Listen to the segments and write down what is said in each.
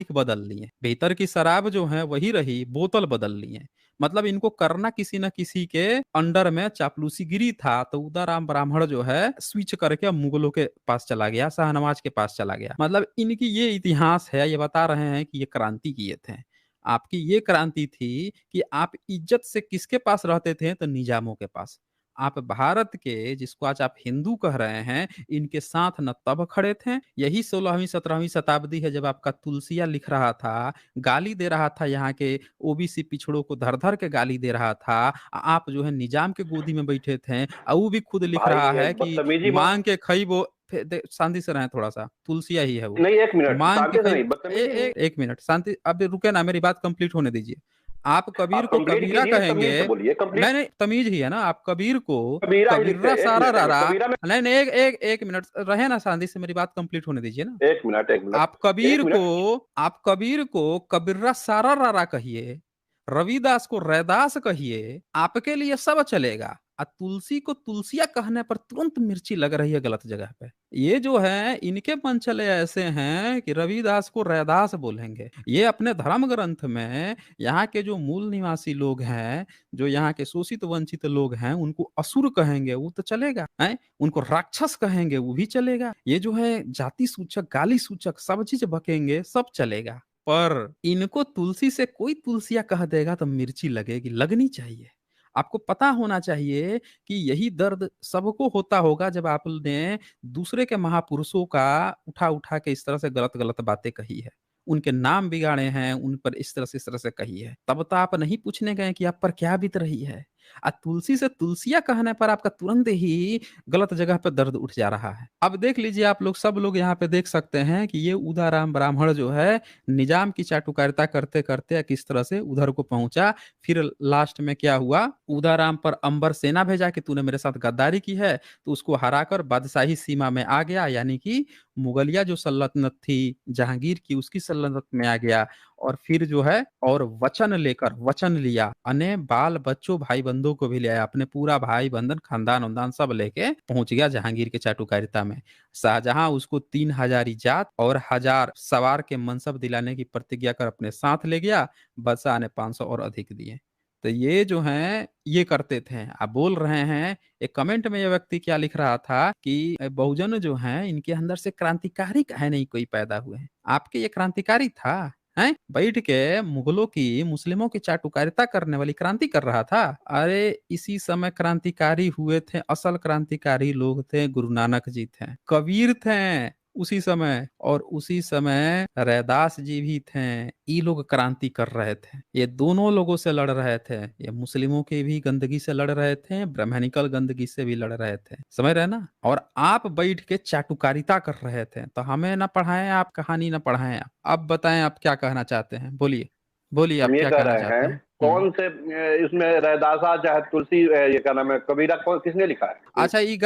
बदल लिए, भीतर की शराब जो है वही रही, बोतल बदल लिए। मतलब इनको करना किसी न किसी के अंडर में चापलूसीगिरी था। तो उदाराम ब्राह्मण जो है स्विच करके अब मुगलों के पास चला गया, शाहनवाज के पास चला गया। मतलब इनकी ये इतिहास है, ये बता रहे हैं कि ये क्रांति किए थे। आपकी ये क्रांति थी कि आप इज्जत से किसके पास रहते थे, तो निजामों के पास। आप भारत के, जिसको आज आप हिंदू कह रहे हैं, इनके साथ न तब खड़े थे। यही 16वीं 17वीं शताब्दी है जब आपका तुलसिया लिख रहा था, गाली दे रहा था यहाँ के ओबीसी पिछड़ों को, धर धर के गाली दे रहा था। आप जो है निजाम के गोदी में बैठे थे, और वो भी खुद लिख भाई रहा ये है कि बदतमीजी मांग के खई वो शांति से रहे, थोड़ा सा तुलसिया ही है वो। नहीं, एक मिनट, मांग के शांति से खई नहीं, बदतमीजी नहीं। एक मिनट शांति, अब रुके ना, मेरी बात कंप्लीट होने दीजिए। आप कबीर आप को कंप्लीट कबीरा कीजिए, तमीज कहेंगे। से बोलिए, कंप्लीट। नहीं नहीं, तमीज ही है ना। आप कबीर को कबीरा ही लिखते कबीरा हैं, सारा एक रारा। मिनट, कबीरा में। नहीं नहीं, एक मिनट रहे ना, शांति से मेरी बात कंप्लीट होने दीजिए ना। एक मिनट, एक मिनट, आप कबीर एक को मिनट। आप कबीर को कबीरा सारा रारा कहिए, रविदास को रैदास कहिए, आपके लिए सब चलेगा। और तुलसी को तुलसिया कहने पर तुरंत मिर्ची लग रही है गलत जगह पे। ये जो है इनके मन चले ऐसे हैं कि रविदास को रैदास बोलेंगे। ये अपने धर्म ग्रंथ में यहाँ के जो मूल निवासी लोग हैं, जो यहाँ के शोषित वंचित लोग हैं, उनको असुर कहेंगे, वो तो चलेगा है। उनको राक्षस कहेंगे, वो भी चलेगा। ये जो है जाति सूचक, गाली सूचक सब चीज बकेंगे, सब चलेगा। पर इनको तुलसी से कोई तुलसिया कह देगा तो मिर्ची लगेगी, लगनी चाहिए। आपको पता होना चाहिए कि यही दर्द सबको होता होगा जब आपने दूसरे के महापुरुषों का उठा उठा के इस तरह से गलत गलत बातें कही है, उनके नाम बिगाड़े हैं, उन पर इस तरह से कही है। तब तो आप नहीं पूछने गए कि आप पर क्या बीत रही है। आ तुलसी से तुलसिया कहने पर आपका तुरंत ही गलत जगह पर दर्द उठ जा रहा है। अब देख लीजिए, आप लोग सब लोग यहाँ पे देख सकते हैं कि ये उदाराम ब्राह्मण जो है निजाम की चाटुकारिता करते करते किस तरह से उधर को पहुंचा। फिर लास्ट में क्या हुआ, उदाराम पर अंबर सेना भेजा कि तूने मेरे साथ गद्दारी की है, तो उसको हराकर बादशाही सीमा में आ गया, यानी कि मुगलिया जो सल्तनत थी जहांगीर की, उसकी सल्तनत में आ गया। और फिर जो है और वचन लिया, अने बाल बच्चों भाई बंधुओं को भी ले आया, अपने पूरा भाई बंधन खानदान उनदान सब लेके पहुंच गया जहांगीर के चाटुकारिता में। शाहजहां उसको 3,000 जात और 1,000 सवार के मनसब दिलाने की प्रतिज्ञा कर अपने साथ ले गया। बादशाह ने 500 और अधिक दिए। तो ये जो हैं ये करते थे। आप बोल रहे हैं, एक कमेंट में ये व्यक्ति क्या लिख रहा था कि बहुजन जो हैं इनके अंदर से क्रांतिकारी काहे नहीं कोई पैदा हुए हैं। आपके ये क्रांतिकारी था हैं, बैठ के मुगलों की मुस्लिमों की चाटुकारिता करने वाली क्रांति कर रहा था। अरे इसी समय क्रांतिकारी हुए थे, असल क्रांतिकारी लोग थे गुरु नानक जी थे, कबीर थे उसी समय, और उसी समय रैदास जी भी थे। ये लोग क्रांति कर रहे थे, ये दोनों लोगों से लड़ रहे थे। ये मुस्लिमों की भी गंदगी से लड़ रहे थे, ब्राह्मणिकल गंदगी से भी लड़ रहे थे, समझ रहे ना। और आप बैठ के चाटुकारिता कर रहे थे। तो हमें ना पढ़ाएं आप कहानी, ना पढ़ाएं आप। अब बताएं आप क्या कहना चाहते हैं, बोलिए बोलिए, आप हम ये क्या कह कहना रहे चाहते हैं, हैं। कौन से इसमें रैदासा चाहे तुलसी, ये क्या नाम है, कबीरा, कौन किसने लिखा है अच्छा, ये? ई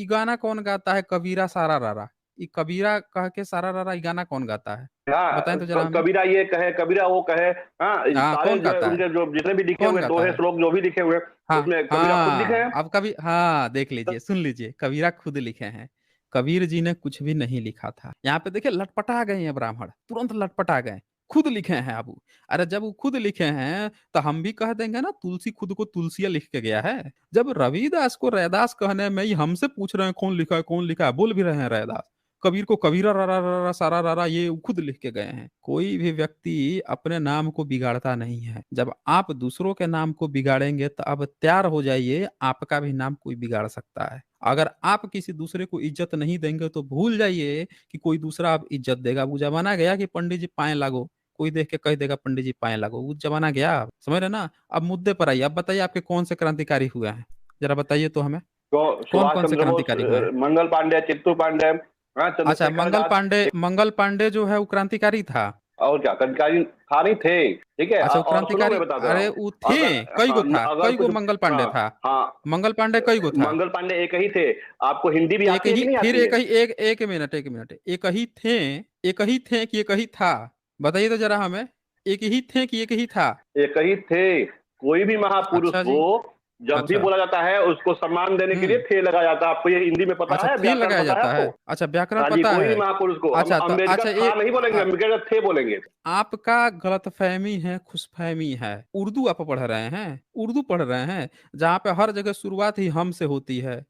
गाना कौन गाता है, कबीरा सारा रारा। ई कबीरा कह के सारा रारा, ई गाना कौन गाता है, बताएं हाँ, तो जरा हमें। कबीरा ये कहे, कबीरा वो कहे। हाँ, हाँ, सारे कौन जो है गाता है, उनके जो जितने भी लिखे कौन हुए गाता दोहे है। श्लोक जो भी लिखे हुए, हाँ उसमें कबीरा खुद लिखे हाँ, हैं। अब कभी हाँ देख लीजिए, सुन लीजिए, कबीरा खुद लिखे हैं। कबीर जी ने कुछ भी नहीं लिखा था। यहाँ पे देखिए लटपटा गए हैं ब्राह्मण, तुरंत लटपटा गए, खुद लिखे हैं अब। अरे जब वो खुद लिखे हैं तो हम भी कह देंगे ना, तुलसी खुद को तुलसिया लिख के गया है। जब रविदास को रैदास कहने में ही हमसे पूछ रहे हैं कौन लिखा है कौन लिखा है, बोल भी रहे हैं रैदास। कबीर को कबीरा रारा रारा सारा रारा ये खुद लिख के गए हैं। कोई भी व्यक्ति अपने नाम को बिगाड़ता नहीं है। जब आप दूसरों के नाम को बिगाड़ेंगे तो अब तैयार हो जाइए, आपका भी नाम कोई बिगाड़ सकता है। अगर आप किसी दूसरे को इज्जत नहीं देंगे तो भूल जाइए कि कोई दूसरा आप इज्जत देगा। वो जमाना गया कि पंडित जी पाए लागो, कोई देख के कह देगा पंडित जी पाए लागो, वो जमाना गया। आप समझ रहे ना। अब मुद्दे पर आइए, अब बताइए आपके कौन से क्रांतिकारी हुए हैं, जरा बताइए तो हमें, तो कौन सुभाष कौन से चंद्र बोस, क्रांतिकारी हुए हैं। मंगल पांडे, चित्तू पांडे, हाँ, अच्छा, चंद्रशेखर आजाद। मंगल पांडे जो है वो क्रांतिकारी था। और क्या क्रांतिकारी था, नहीं थे? ठीक है, अच्छा, वो और सुनो क्रांतिकारी, मैं बता दे रहा अरे हूँ। वो थे, अगर, कई हाँ, गो था, अगर कई गो कुछ, मंगल हाँ, पांडे था। हाँ, मंगल पांडे कई गो था। मंगल पांडे एक ही थे। आपको हिंदी भी एक आती है ही, कि नहीं फिर आती है? एक मिनट, एक ही थे कि एक ही था, बताइए तो जरा हमें। एक ही थे कि एक ही था। एक ही थे। कोई भी महापुरुष अच्छा हो, जी। जब भी अच्छा बोला जाता है उसको सम्मान देने के लिए थे लगा जाता है। आपको ये हिंदी में पता अच्छा, है, थे व्याकरण लगाया पता है जाता है। आपको? अच्छा, व्याकरण हाँ जी, पता कोई भी है। महापुरुष को हम अच्छा तो अम्बेडकर अच्छा था नहीं बोलेंगे, अम्बेडकर थे बोलेंगे। आपका गलतफहमी है, खुशफहमी है। उर्दू आप पढ़ रहे हैं, उर्दू पढ़ रहे हैं, जहाँ पे हर जगह शुरुआत ही हम से होती है।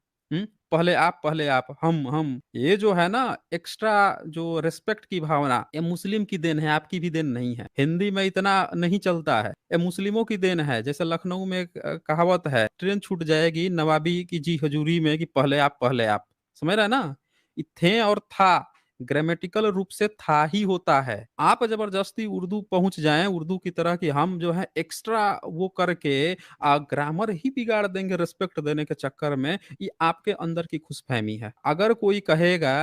पहले आप, हम, ये जो है ना एक्स्ट्रा जो रिस्पेक्ट की भावना, ये मुस्लिम की देन है, आपकी भी देन नहीं है। हिंदी में इतना नहीं चलता है, ये मुस्लिमों की देन है। जैसे लखनऊ में एक कहावत है, ट्रेन छूट जाएगी नवाबी की जी हजूरी में, कि पहले आप। समझ रहे हैं ना? ये थे और था ग्रामेटिकल रूप से था ही होता है। आप जबरदस्ती उर्दू पहुंच जाएं, उर्दू की तरह कि हम जो है एक्स्ट्रा वो करके ग्रामर ही बिगाड़ देंगे रिस्पेक्ट देने के चक्कर में, ये आपके अंदर की खुशफहमी है। अगर कोई कहेगा